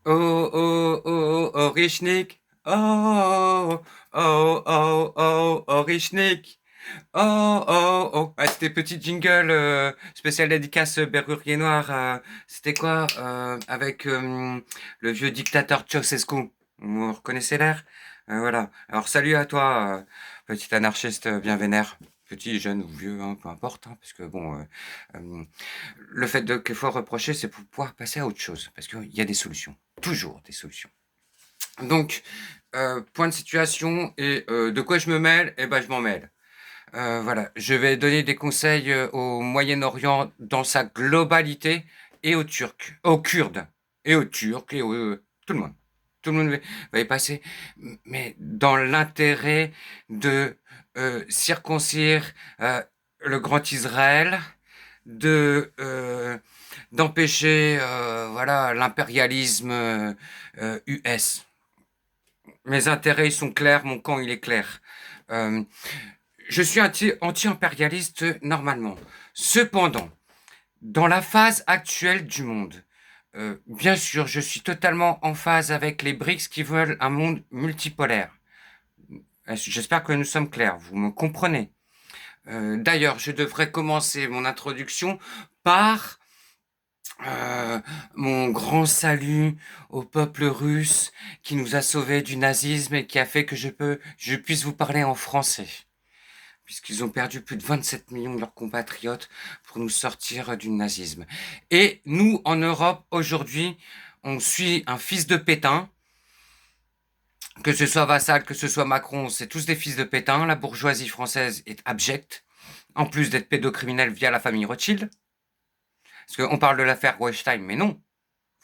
Oh, oh, oh, oh, Richnik. Oh, oh, oh, oh, oh, Richnik. Oh, oh, oh. Ah, c'était petit jingle spécial dédicace Berrurier Noir. C'était quoi avec le vieux dictateur Ceausescu. Vous reconnaissez l'air. Voilà. Alors salut à toi, petit anarchiste bien vénère. Petit, jeune ou vieux, hein, peu importe. Hein, parce que bon, le fait qu'il faut reprocher, c'est pour pouvoir passer à autre chose. Parce qu'il y a des solutions. Toujours des solutions. Donc, point de situation et de quoi je me mêle. Eh ben, je m'en mêle. Voilà, je vais donner des conseils au Moyen-Orient dans sa globalité et aux Turcs, aux Kurdes et aux Turcs et aux tout le monde. Tout le monde va y passer, mais dans l'intérêt de circoncire le grand Israël, de d'empêcher voilà l'impérialisme US. Mes intérêts ils sont clairs, mon camp il est clair. Euh, je suis anti-impérialiste normalement. Cependant, dans la phase actuelle du monde, bien sûr, je suis totalement en phase avec les BRICS qui veulent un monde multipolaire. J'espère que nous sommes clairs, vous me comprenez. D'ailleurs, je devrais commencer mon introduction par mon grand salut au peuple russe qui nous a sauvés du nazisme et qui a fait que je puisse vous parler en français, puisqu'ils ont perdu plus de 27 millions de leurs compatriotes pour nous sortir du nazisme. Et nous, en Europe, aujourd'hui, on suit un fils de Pétain, que ce soit Vassal, que ce soit Macron, c'est tous des fils de Pétain. La bourgeoisie française est abjecte, en plus d'être pédocriminelle via la famille Rothschild. Parce qu'on parle de l'affaire Weinstein, mais non,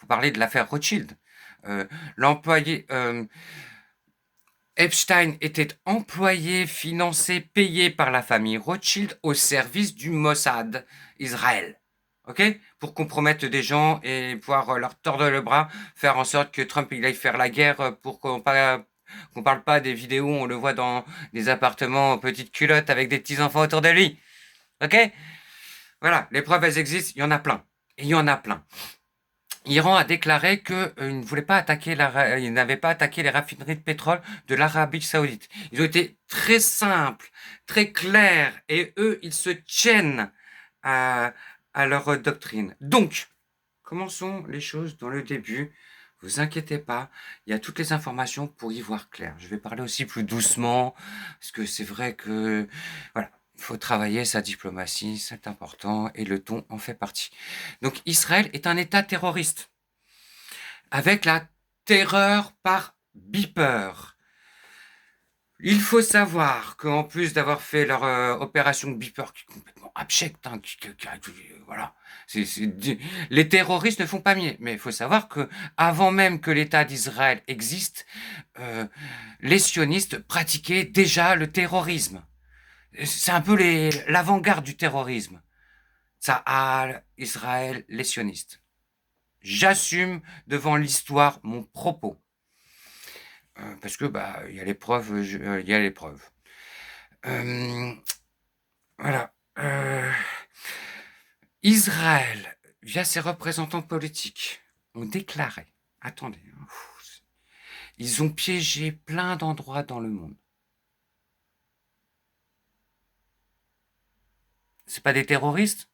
vous parlez de l'affaire Rothschild. L'employé... Epstein était employé, financé, payé par la famille Rothschild au service du Mossad, Israël. Ok? Pour compromettre des gens et pouvoir leur tordre le bras, faire en sorte que Trump il aille faire la guerre pour qu'on parle pas des vidéos où on le voit dans des appartements en petites culottes avec des petits enfants autour de lui. Ok? Voilà, les preuves elles existent, il y en a plein. Et il y en a plein. Iran a déclaré qu'il ne voulait pas attaquer il n'avait pas attaqué les raffineries de pétrole de l'Arabie Saoudite. Ils ont été très simples, très clairs, et eux, ils se tiennent à, à leur doctrine. Donc, commençons les choses dans le début. Vous inquiétez pas, il y a toutes les informations pour y voir clair. Je vais parler aussi plus doucement, parce que c'est vrai que, voilà, il faut travailler sa diplomatie, c'est important, et le ton en fait partie. Donc Israël est un État terroriste, avec la terreur par beeper. Il faut savoir qu'en plus d'avoir fait leur opération beeper, qui est complètement abjecte, hein, voilà, les terroristes ne font pas mieux. Mais il faut savoir que avant même que l'État d'Israël existe, euh, les sionistes pratiquaient déjà le terrorisme. C'est un peu l'avant-garde du terrorisme. Tsahal, Israël, les sionistes. J'assume devant l'histoire mon propos. Parce que bah il y a les preuves, il y a les preuves. Euh, voilà. Israël, via ses représentants politiques, ont déclaré. Attendez, hein, ils ont piégé plein d'endroits dans le monde. C'est pas des terroristes?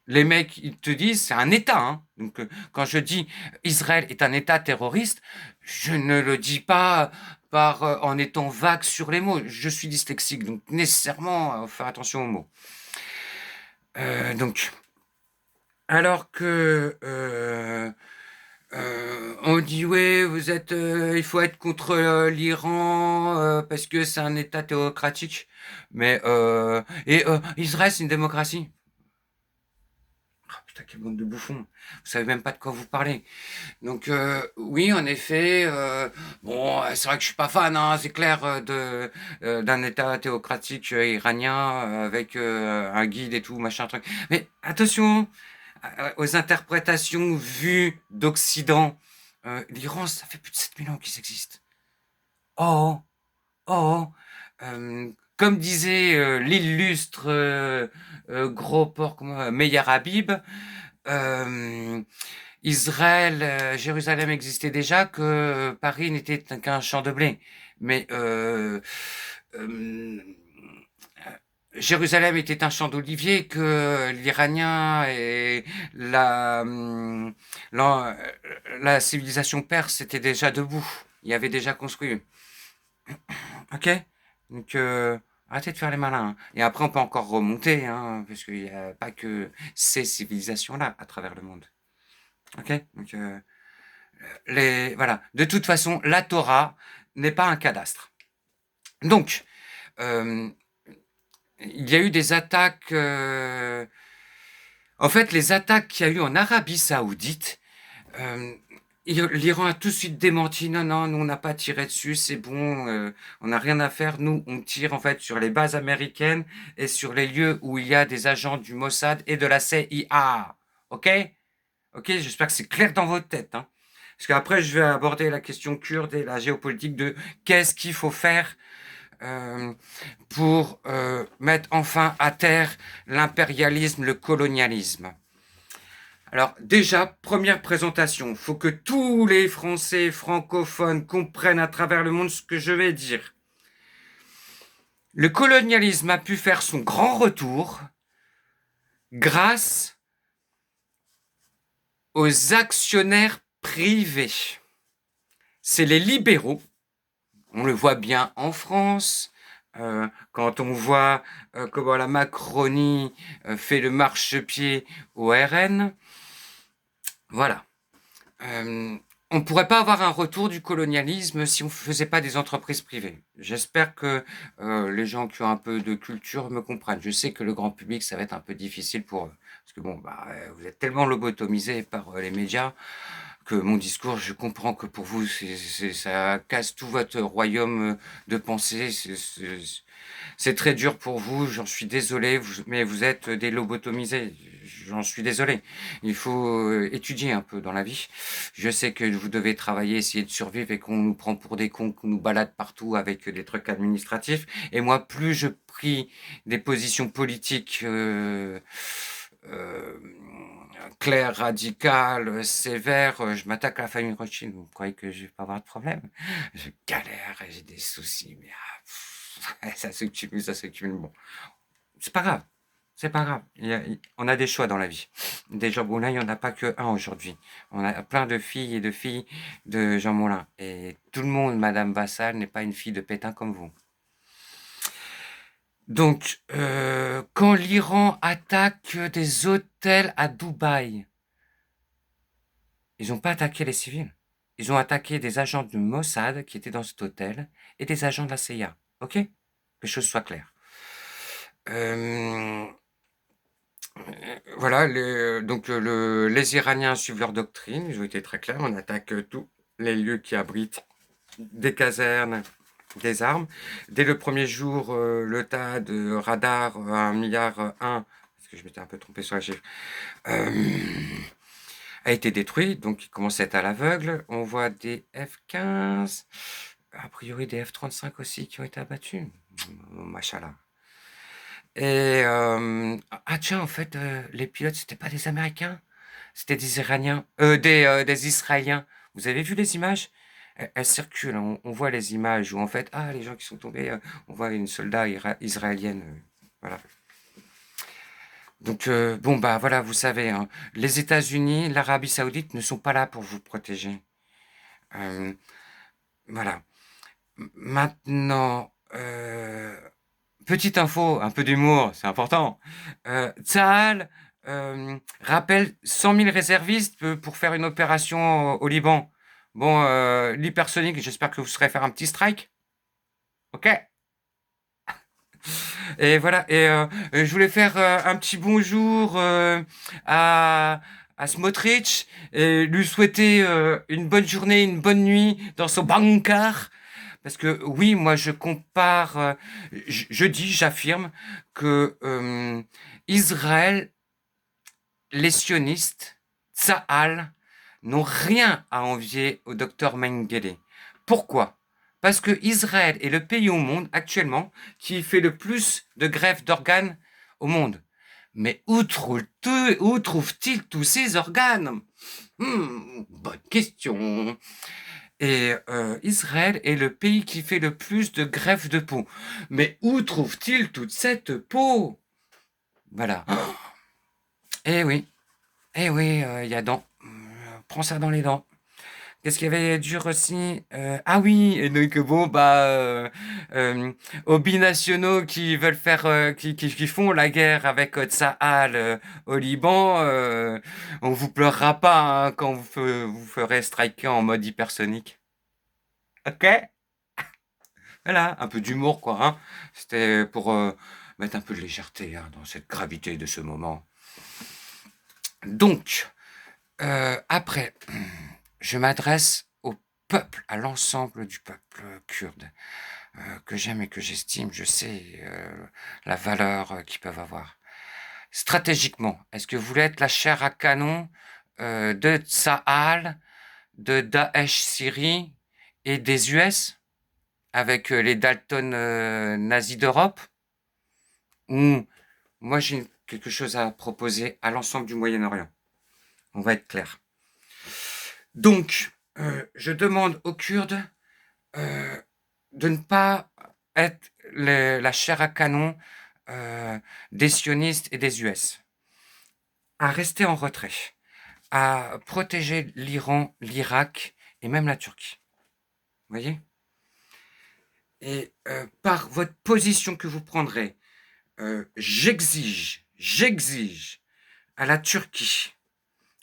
Les mecs, ils te disent, c'est un État. Hein. Donc, quand je dis Israël est un État terroriste, je ne le dis pas en étant vague sur les mots. Je suis dyslexique, donc nécessairement, faire attention aux mots. Donc, alors que on dit ouais, il faut être contre l'Iran parce que c'est un État théocratique, mais Israël c'est une démocratie. Oh, putain, quelle bande de bouffons. Vous savez même pas de quoi vous parlez. Donc oui, en effet, bon, c'est vrai que je suis pas fan, hein, c'est clair, d'un État théocratique iranien avec un guide et tout, machin truc. Mais attention aux interprétations vues d'Occident. L'Iran, ça fait plus de 7000 ans qu'ils existent. Oh, oh, comme disait l'illustre gros porc Meir Habib, euh, Israël, Jérusalem existait déjà, que Paris n'était qu'un champ de blé. Mais euh, Jérusalem était un champ d'olivier, que l'Iranien et la, la civilisation perse étaient déjà debout. Il y avait déjà construit. Ok? Donc, arrêtez de faire les malins, hein. Et après, on peut encore remonter, hein, parce qu'il n'y a pas que ces civilisations-là à travers le monde. Ok? Donc, voilà. De toute façon, la Torah n'est pas un cadastre. Donc, euh, il y a eu des attaques. En fait, les attaques qu'il y a eu en Arabie Saoudite, euh, l'Iran a tout de suite démenti. Non, non, nous on n'a pas tiré dessus, c'est bon, on n'a rien à faire. Nous, on tire en fait sur les bases américaines et sur les lieux où il y a des agents du Mossad et de la CIA. Ok? Ok, j'espère que c'est clair dans votre tête, hein. Parce qu'après, je vais aborder la question kurde et la géopolitique de qu'est-ce qu'il faut faire euh, pour mettre enfin à terre l'impérialisme, le colonialisme. Alors déjà, première présentation, il faut que tous les Français francophones comprennent à travers le monde ce que je vais dire. Le colonialisme a pu faire son grand retour grâce aux actionnaires privés. C'est les libéraux. On le voit bien en France, quand on voit comment la Macronie fait le marchepied au RN. Voilà. On ne pourrait pas avoir un retour du colonialisme si on ne faisait pas des entreprises privées. J'espère que les gens qui ont un peu de culture me comprennent. Je sais que le grand public, ça va être un peu difficile pour eux. Parce que bon, vous êtes tellement lobotomisés par les médias que mon discours, je comprends que pour vous, ça casse tout votre royaume de pensée. C'est très dur pour vous, j'en suis désolé, mais vous êtes des lobotomisés. J'en suis désolé. Il faut étudier un peu dans la vie. Je sais que vous devez travailler, essayer de survivre et qu'on nous prend pour des cons, qu'on nous balade partout avec des trucs administratifs. Et moi, plus je prie des positions politiques euh, claires, radicales, sévères, je m'attaque à la famille Rothschild. Vous croyez que je vais pas avoir de problème? Je galère, j'ai des soucis, mais ça s'accumule, ça s'accumule. Bon, c'est pas grave. C'est pas grave. On a des choix dans la vie. Des Jean Moulin, il n'y en a pas que un aujourd'hui. On a plein de filles et de filles de Jean Moulin. Et tout le monde, Madame Vassal, n'est pas une fille de Pétain comme vous. Donc, quand l'Iran attaque des hôtels à Dubaï, ils n'ont pas attaqué les civils. Ils ont attaqué des agents du Mossad qui étaient dans cet hôtel et des agents de la CIA. Ok? Que les choses soient claires. Voilà, les Iraniens suivent leur doctrine, ils ont été très clairs, on attaque tous les lieux qui abritent des casernes, des armes. Dès le premier jour, le tas de radars 1 milliard 1, parce que je m'étais un peu trompé sur la chiffre, a été détruit, donc il commence à être à l'aveugle. On voit des F-15, a priori des F-35 aussi qui ont été abattus. Machallah. Et ah tiens, en fait, les pilotes, c'était pas des Américains, c'était des Iraniens, des Israéliens. Vous avez vu les images? Elles circulent, hein. On voit les images où en fait, ah, les gens qui sont tombés, on voit une soldat israélienne, voilà. Donc bon bah voilà, vous savez, hein, les États-Unis, l'Arabie Saoudite ne sont pas là pour vous protéger. Euh, voilà. Maintenant, petite info, un peu d'humour, c'est important. Tsahal rappelle 100 000 réservistes pour faire une opération au Liban. Bon, l'hypersonique, j'espère que vous saurez faire un petit strike. Ok? Et voilà, et je voulais faire un petit bonjour à, à Smotrich et lui souhaiter une bonne journée, une bonne nuit dans son bankar. Parce que oui, moi je compare, je dis, j'affirme que Israël, les sionistes, Tsahal, n'ont rien à envier au docteur Mengele. Pourquoi? Parce que Israël est le pays au monde actuellement qui fait le plus de greffes d'organes au monde. Mais où trouve-t-il tous ces organes? Bonne question. Et Israël est le pays qui fait le plus de greffes de peau. Mais où trouve-t-il toute cette peau? Voilà. Eh oui, il y a dents. Prends ça dans les dents. Qu'est-ce qu'il y avait dur aussi? Ah oui, et donc bon euh, aux binationaux qui veulent faire, qui font la guerre avec Tsahal au Liban, on vous pleurera pas hein, quand vous ferez striker en mode hypersonique. Ok? Voilà, un peu d'humour quoi. Hein. C'était pour mettre un peu de légèreté hein, dans cette gravité de ce moment. Donc, après, je m'adresse au peuple, à l'ensemble du peuple kurde, que j'aime et que j'estime. Je sais la valeur qu'ils peuvent avoir. Stratégiquement, est-ce que vous voulez être la chair à canon de Tsahal, de Daesh Syrie et des US avec les Dalton nazis d'Europe? Ou moi j'ai quelque chose à proposer à l'ensemble du Moyen-Orient. On va être clair. Donc, je demande aux Kurdes de ne pas être la chair à canon des sionistes et des US, à rester en retrait, à protéger l'Iran, l'Irak et même la Turquie. Vous voyez? Et par votre position que vous prendrez, j'exige à la Turquie,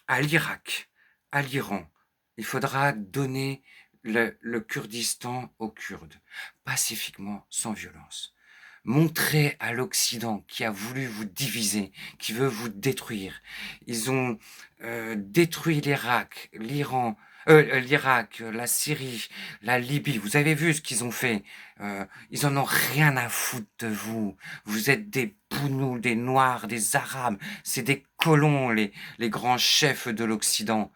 à l'Irak, à l'Iran, il faudra donner le Kurdistan aux Kurdes, pacifiquement, sans violence. Montrez à l'Occident qui a voulu vous diviser, qui veut vous détruire. Ils ont détruit l'Irak, l'Irak, la Syrie, la Libye. Vous avez vu ce qu'ils ont fait. Ils en ont rien à foutre de vous. Vous êtes des pounous, des Noirs, des Arabes. C'est des colons, les grands chefs de l'Occident.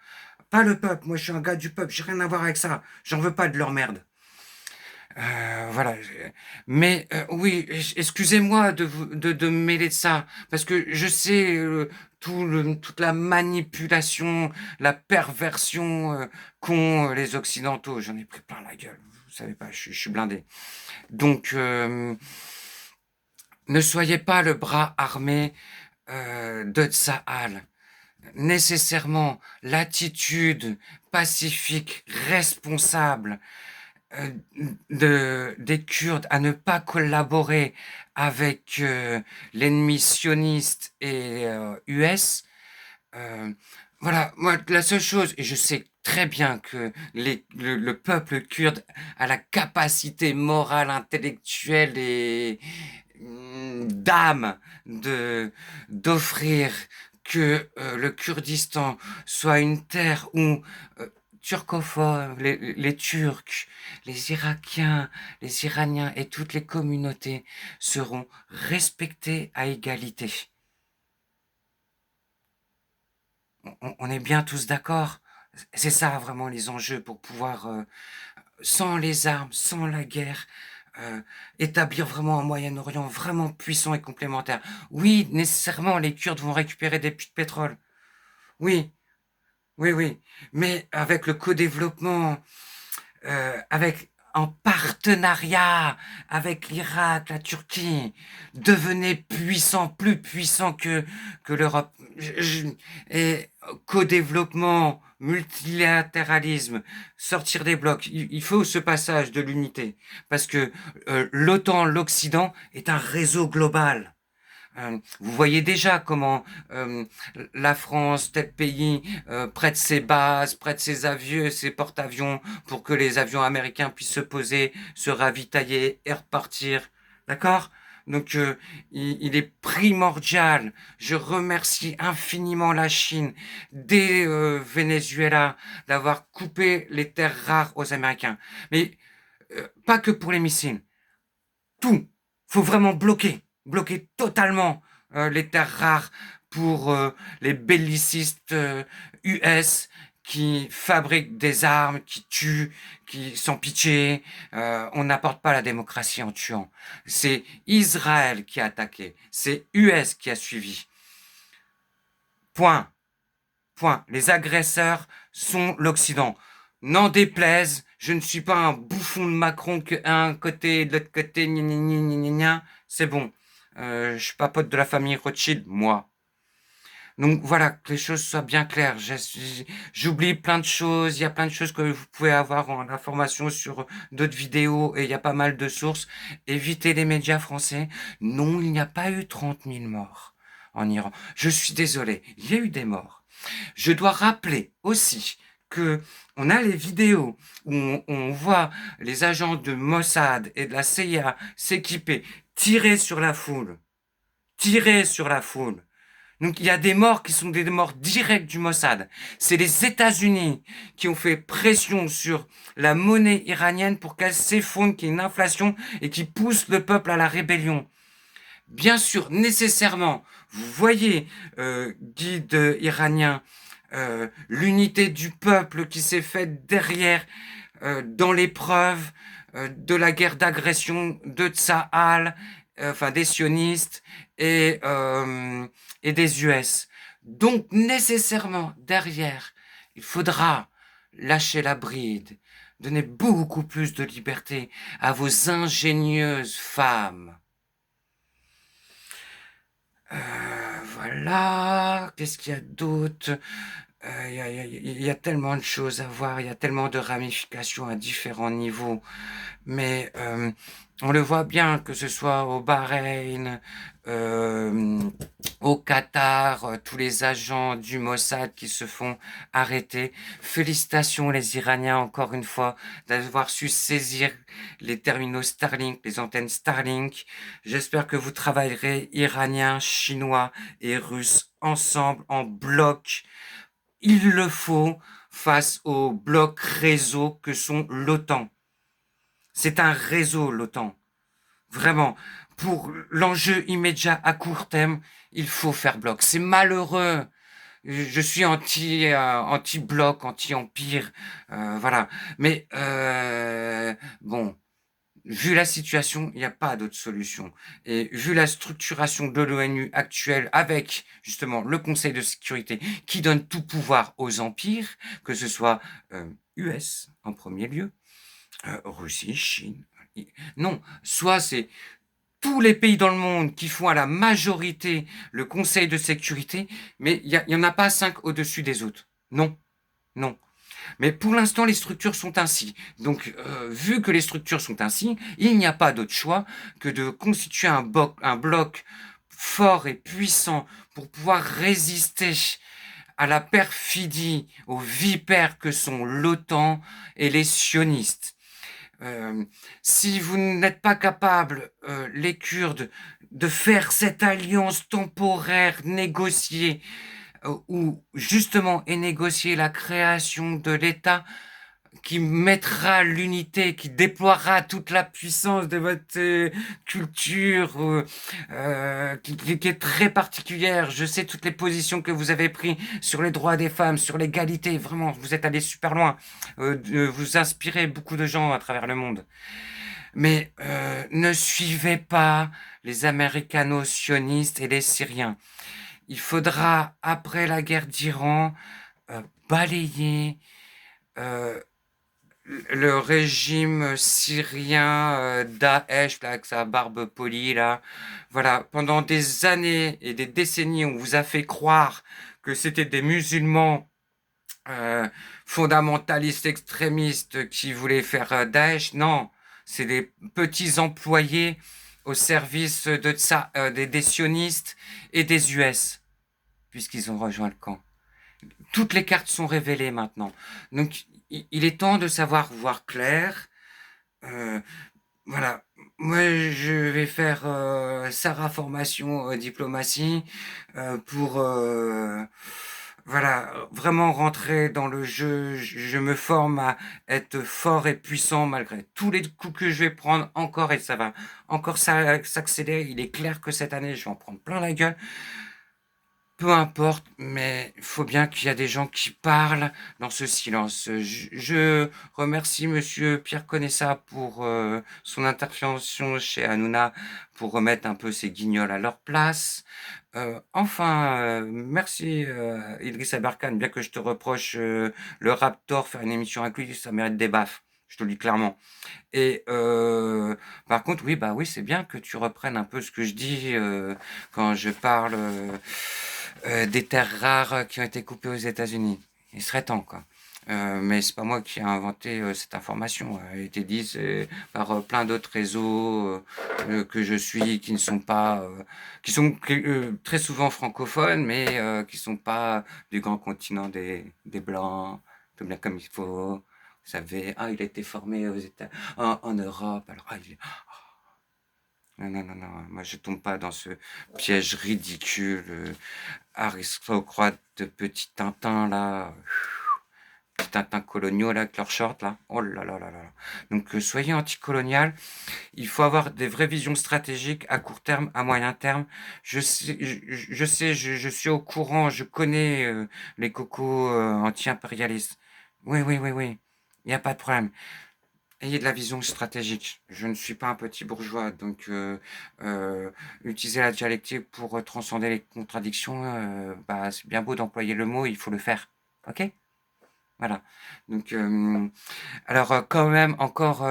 Pas le peuple. Moi, je suis un gars du peuple. J'ai rien à voir avec ça. J'en veux pas de leur merde. Voilà. Mais oui, excusez-moi de me mêler de ça, parce que je sais toute la manipulation, la perversion qu'ont les Occidentaux. J'en ai pris plein la gueule. Vous savez pas, je suis blindé. Donc, ne soyez pas le bras armé de Tsahal. Nécessairement, l'attitude pacifique, responsable, des Kurdes à ne pas collaborer avec l'ennemi sioniste et US. Voilà, moi, la seule chose, et je sais très bien que le peuple kurde a la capacité morale, intellectuelle et d'âme d'offrir que le Kurdistan soit une terre où turcophones, les Turcs, les Irakiens, les Iraniens et toutes les communautés seront respectés à égalité. On est bien tous d'accord? C'est ça vraiment les enjeux pour pouvoir, sans les armes, sans la guerre, établir vraiment un Moyen-Orient vraiment puissant et complémentaire. Oui, nécessairement, les Kurdes vont récupérer des puits de pétrole. Oui, oui, mais avec le co-développement, avec en partenariat avec l'Irak, la Turquie, devenez puissant, plus puissant que l'Europe. Et co-développement, multilatéralisme, sortir des blocs. Il faut ce passage de l'unité parce que l'OTAN, l'Occident est un réseau global. Vous voyez déjà comment la France, tel pays, prête ses bases, prête ses avions, ses porte-avions pour que les avions américains puissent se poser, se ravitailler et repartir. D'accord? Donc il est primordial, je remercie infiniment la Chine, des Venezuela, d'avoir coupé les terres rares aux Américains. Mais pas que pour les missiles, tout. Faut vraiment bloquer totalement les terres rares pour les bellicistes US qui fabriquent des armes, qui tuent, qui sans pitié. On n'apporte pas la démocratie en tuant. C'est Israël qui a attaqué, c'est US qui a suivi. Point. Point. Les agresseurs sont l'Occident. N'en déplaise, je ne suis pas un bouffon de Macron que un côté, de l'autre côté, gna gna gna gna gna gna. C'est bon. Je suis pas pote de la famille Rothschild, moi. Donc voilà, que les choses soient bien claires. J'oublie plein de choses. Il y a plein de choses que vous pouvez avoir en information sur d'autres vidéos et il y a pas mal de sources. Évitez les médias français. Non, il n'y a pas eu 30 000 morts en Iran. Je suis désolé, il y a eu des morts. Je dois rappeler aussi que on a les vidéos où on voit les agents de Mossad et de la CIA s'équiper, tirer sur la foule. Tirer sur la foule. Donc il y a des morts qui sont des morts directs du Mossad. C'est les États-Unis qui ont fait pression sur la monnaie iranienne pour qu'elle s'effondre, qu'il y ait une inflation et qui pousse le peuple à la rébellion. Bien sûr, nécessairement, vous voyez, guide iranien, l'unité du peuple qui s'est faite derrière dans l'épreuve de la guerre d'agression de Tsahal, enfin des sionistes et des US. Donc nécessairement derrière, il faudra lâcher la bride, donner beaucoup plus de liberté à vos ingénieuses femmes. Voilà, qu'est-ce qu'il y a d'autre? Il y a tellement de choses à voir, il y a tellement de ramifications à différents niveaux. Mais on le voit bien, que ce soit au Bahreïn, au Qatar, tous les agents du Mossad qui se font arrêter. Félicitations les Iraniens, encore une fois, d'avoir su saisir les terminaux Starlink, les antennes Starlink. J'espère que vous travaillerez Iraniens, Chinois et Russes ensemble, en bloc. Il le faut face aux blocs réseaux que sont l'OTAN. C'est un réseau, l'OTAN. Vraiment, pour l'enjeu immédiat à court terme, il faut faire bloc. C'est malheureux. Je suis anti-bloc, anti-empire, voilà. Mais bon, vu la situation, il n'y a pas d'autre solution. Et vu la structuration de l'ONU actuelle, avec justement le Conseil de sécurité qui donne tout pouvoir aux empires, que ce soit US en premier lieu, Russie, Chine. Non, soit c'est tous les pays dans le monde qui font à la majorité le Conseil de sécurité, mais il y en a pas 5 au-dessus des autres. Non, non. Mais pour l'instant, les structures sont ainsi. Donc, vu que les structures sont ainsi, il n'y a pas d'autre choix que de constituer un bloc fort et puissant pour pouvoir résister à la perfidie, aux vipères que sont l'OTAN et les sionistes. Si vous n'êtes pas capable, les Kurdes, de faire cette alliance temporaire négociée, où justement est négociée la création de l'État qui mettra l'unité, qui déploiera toute la puissance de votre culture, qui est très particulière. Je sais toutes les positions que vous avez prises sur les droits des femmes, sur l'égalité. Vraiment, vous êtes allé super loin. Vous inspirez beaucoup de gens à travers le monde. Mais ne suivez pas les américano-sionistes et les Syriens. Il faudra, après la guerre d'Iran, balayer le régime syrien Daesh, là, avec sa barbe polie, là. Voilà, pendant des années et des décennies, on vous a fait croire que c'était des musulmans fondamentalistes extrémistes qui voulaient faire Daesh. Non, c'est des petits employés au service de ça, des sionistes et des US, puisqu'ils ont rejoint le camp. Toutes les cartes sont révélées maintenant. Donc, il est temps de savoir voir clair. Euh, voilà. Moi, je vais faire Sarah formation diplomatie pour voilà, vraiment rentrer dans le jeu. Je me forme à être fort et puissant malgré tous les coups que je vais prendre encore, et ça va encore s'accélérer. Il est clair que cette année, je vais en prendre plein la gueule. peu importe, mais il faut bien qu'il y a des gens qui parlent dans ce silence. Je remercie Monsieur Pierre Conessa pour son intervention chez Hanouna pour remettre un peu ces guignols à leur place. Merci Idriss Aberkane, bien que je te reproche le Raptor, faire une émission avec lui, ça mérite des baffes, je te le dis clairement. Et par contre, oui, bah oui, c'est bien que tu reprennes un peu ce que je dis quand je parle des terres rares qui ont été coupées aux États-Unis. Il serait temps, quoi. Mais c'est pas moi qui ai inventé cette information. Elle a été dite par plein d'autres réseaux que je suis, qui ne sont pas, qui sont très souvent francophones, mais qui sont pas du grand continent des blancs, tout bien comme il faut. Vous savez, il a été formé aux États, en Europe. Alors, non, non, non, non, moi je tombe pas dans ce piège ridicule, aristocrate de petits Tintins là, petits Tintins coloniaux là, avec leurs shorts là. Oh là là là là. Donc soyez anticolonial. Il faut avoir des vraies visions stratégiques à court terme, à moyen terme. Je suis au courant, je connais les cocos anti-impérialistes. Oui, oui, oui, oui. Il n'y a pas de problème. Ayez de la vision stratégique. Je ne suis pas un petit bourgeois, donc utiliser la dialectique pour transcender les contradictions, c'est bien beau d'employer le mot, il faut le faire. Ok? Voilà. Donc, quand même, encore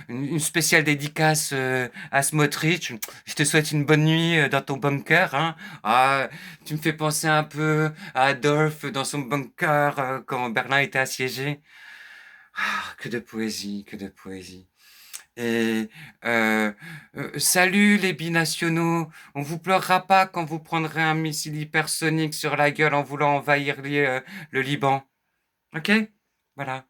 une spéciale dédicace à Smotrich. Je te souhaite une bonne nuit dans ton bunker. Hein. Tu me fais penser un peu à Adolphe dans son bunker quand Berlin était assiégé. Que de poésie, que de poésie. Et salut les binationaux, on vous pleurera pas quand vous prendrez un missile hypersonique sur la gueule en voulant envahir le Liban. Ok? Voilà.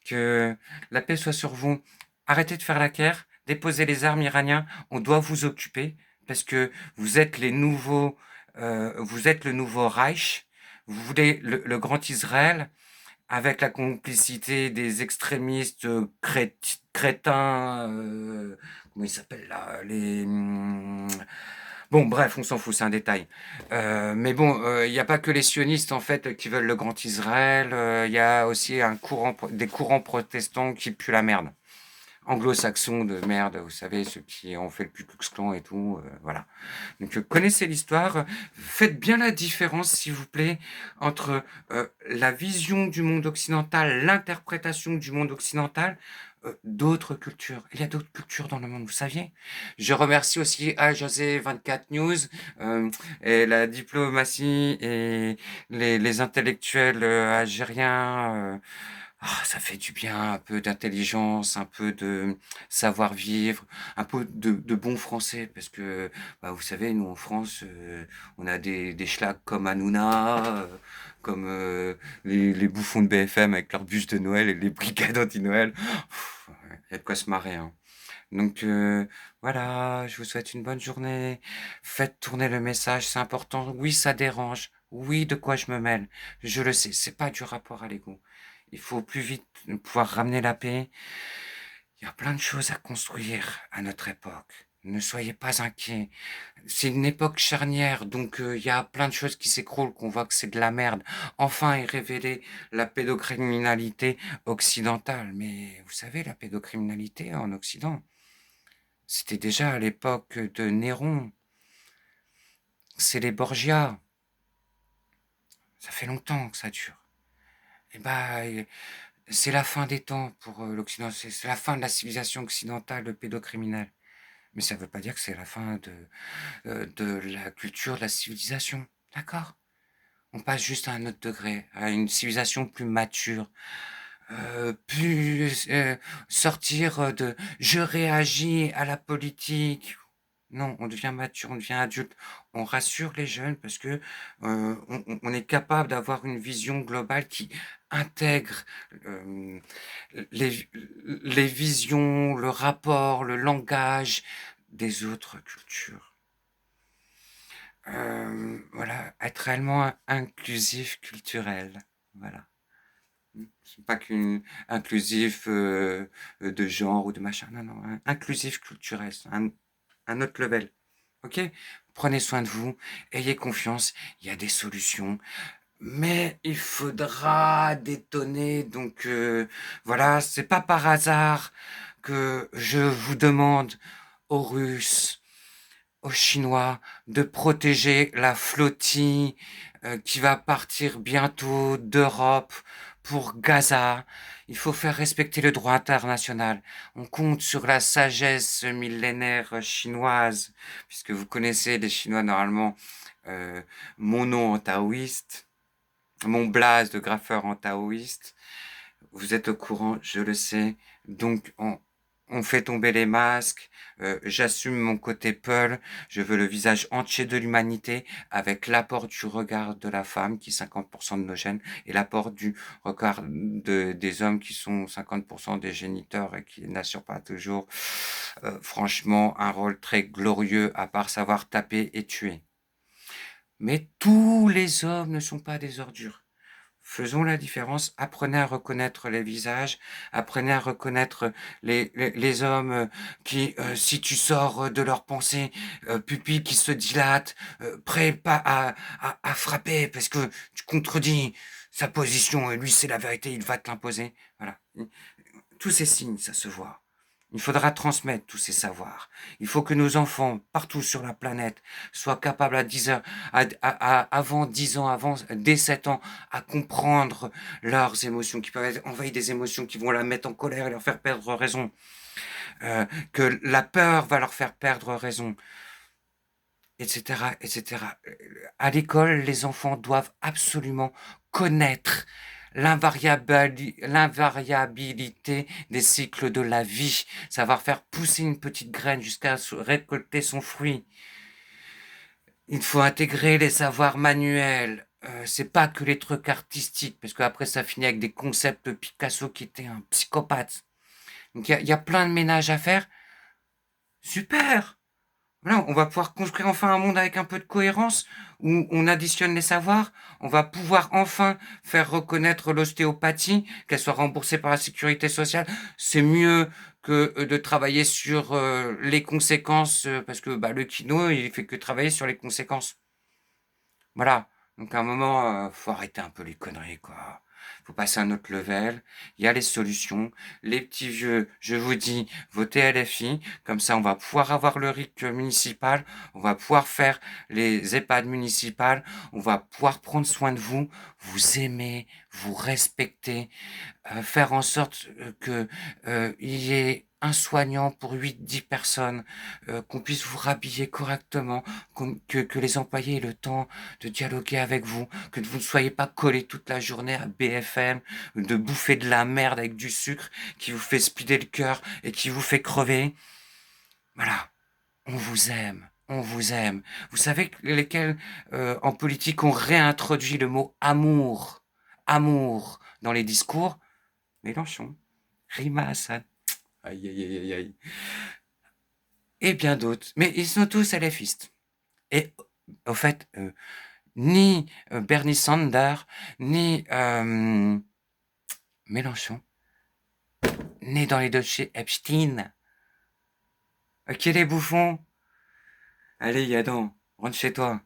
Que la paix soit sur vous. Arrêtez de faire la guerre, déposez les armes iraniens, on doit vous occuper parce que vous êtes le nouveau Reich, vous voulez le grand Israël, avec la complicité des extrémistes crétins, comment ils s'appellent là, bon, bref, on s'en fout, c'est un détail. Mais bon, il n'y a pas que les sionistes en fait qui veulent le grand Israël. Il y a aussi des courants protestants qui puent la merde. Anglo-saxons de merde, vous savez, ceux qui ont fait le Ku Klux Klan et tout, voilà. Donc connaissez l'histoire, faites bien la différence, s'il vous plaît, entre la vision du monde occidental, l'interprétation du monde occidental, d'autres cultures. Il y a d'autres cultures dans le monde, vous saviez. Je remercie aussi Al José 24 News et la diplomatie et les intellectuels algériens. Ça fait du bien, un peu d'intelligence, un peu de savoir-vivre, un peu de bon français, parce que, vous savez, nous en France, on a des schlags comme Hanouna, comme les bouffons de BFM avec leurs bûches de Noël et les brigades anti-Noël. Il y a de quoi se marrer, hein. Donc voilà, je vous souhaite une bonne journée. Faites tourner le message, c'est important. Oui, ça dérange. Oui, de quoi je me mêle. Je le sais, c'est pas du rapport à l'ego. Il faut plus vite pouvoir ramener la paix. Il y a plein de choses à construire à notre époque. Ne soyez pas inquiets. C'est une époque charnière, donc il y a plein de choses qui s'écroulent, qu'on voit que c'est de la merde. Enfin est révélée la pédocriminalité occidentale. Mais vous savez, la pédocriminalité en Occident, c'était déjà à l'époque de Néron. C'est les Borgia. Ça fait longtemps que ça dure. Et c'est la fin des temps pour l'Occident. C'est la fin de la civilisation occidentale pédocriminelle. Mais ça ne veut pas dire que c'est la fin de la culture, de la civilisation. D'accord? On passe juste à un autre degré, à une civilisation plus mature, plus sortir de je réagis à la politique. Non, on devient mature, on devient adulte. On rassure les jeunes parce que on est capable d'avoir une vision globale qui intègre euh, les, les visions, le rapport, le langage des autres cultures. Voilà, être réellement inclusif culturel. Voilà. C'est pas qu'une inclusif de genre ou de machin. Non, non, inclusif culturel. C'est un autre level. ok? Prenez soin de vous, ayez confiance, il y a des solutions. Mais il faudra détonner, donc voilà, c'est pas par hasard que je vous demande aux Russes, aux Chinois, de protéger la flottille qui va partir bientôt d'Europe pour Gaza. Il faut faire respecter le droit international. On compte sur la sagesse millénaire chinoise, puisque vous connaissez les Chinois normalement, euh, mono en taoïste, mon blaze de graffeur en taoïste. Vous êtes au courant, je le sais. Donc, on fait tomber les masques. J'assume mon côté Peul. Je veux le visage entier de l'humanité avec l'apport du regard de la femme qui est 50% de nos gènes et l'apport du regard des hommes qui sont 50% des géniteurs et qui n'assurent pas toujours, franchement, un rôle très glorieux à part savoir taper et tuer. Mais tous les hommes ne sont pas des ordures. Faisons la différence, apprenez à reconnaître les visages, apprenez à reconnaître les hommes qui, si tu sors de leur pensée, pupilles qui se dilatent, prêts pas à frapper parce que tu contredis sa position et lui c'est la vérité, il va te l'imposer. Voilà. Tous ces signes, ça se voit. Il faudra transmettre tous ces savoirs. Il faut que nos enfants, partout sur la planète, soient capables à 10 heures, avant 10 ans, dès 7 ans, à comprendre leurs émotions, qui peuvent être envahies des émotions qui vont la mettre en colère et leur faire perdre raison. Que la peur va leur faire perdre raison, etc., etc. À l'école, les enfants doivent absolument connaître l'invariabilité des cycles de la vie, savoir faire pousser une petite graine jusqu'à récolter son fruit. Il faut intégrer les savoirs manuels. C'est pas que les trucs artistiques, parce qu'après ça finit avec des concepts Picasso qui était un psychopathe. Donc il y a plein de ménage à faire. Super! Voilà, on va pouvoir construire enfin un monde avec un peu de cohérence, où on additionne les savoirs, on va pouvoir enfin faire reconnaître l'ostéopathie, qu'elle soit remboursée par la sécurité sociale. C'est mieux que de travailler sur les conséquences, parce que bah, le kino, il fait que travailler sur les conséquences. Voilà. Donc à un moment, faut arrêter un peu les conneries, quoi. Faut passer à un autre level. Il y a les solutions. Les petits vieux, je vous dis, votez LFI. Comme ça, on va pouvoir avoir le RIC municipal. On va pouvoir faire les EHPAD municipales. On va pouvoir prendre soin de vous, vous aimer, vous respecter, faire en sorte que il y ait un soignant pour 8-10 personnes, qu'on puisse vous rhabiller correctement, que les employés aient le temps de dialoguer avec vous, que vous ne soyez pas collés toute la journée à BFM, de bouffer de la merde avec du sucre qui vous fait speeder le cœur et qui vous fait crever. Voilà, on vous aime. On vous aime. Vous savez lesquels en politique ont réintroduit le mot amour, amour dans les discours? Mélenchon, Rima Hassan, aïe aïe aïe aïe aïe, et bien d'autres. Mais ils sont tous LFistes. Et au fait, ni Bernie Sanders, ni Mélenchon, né dans les dossiers Epstein. Ok les bouffons? Allez Yadon, rentre chez toi.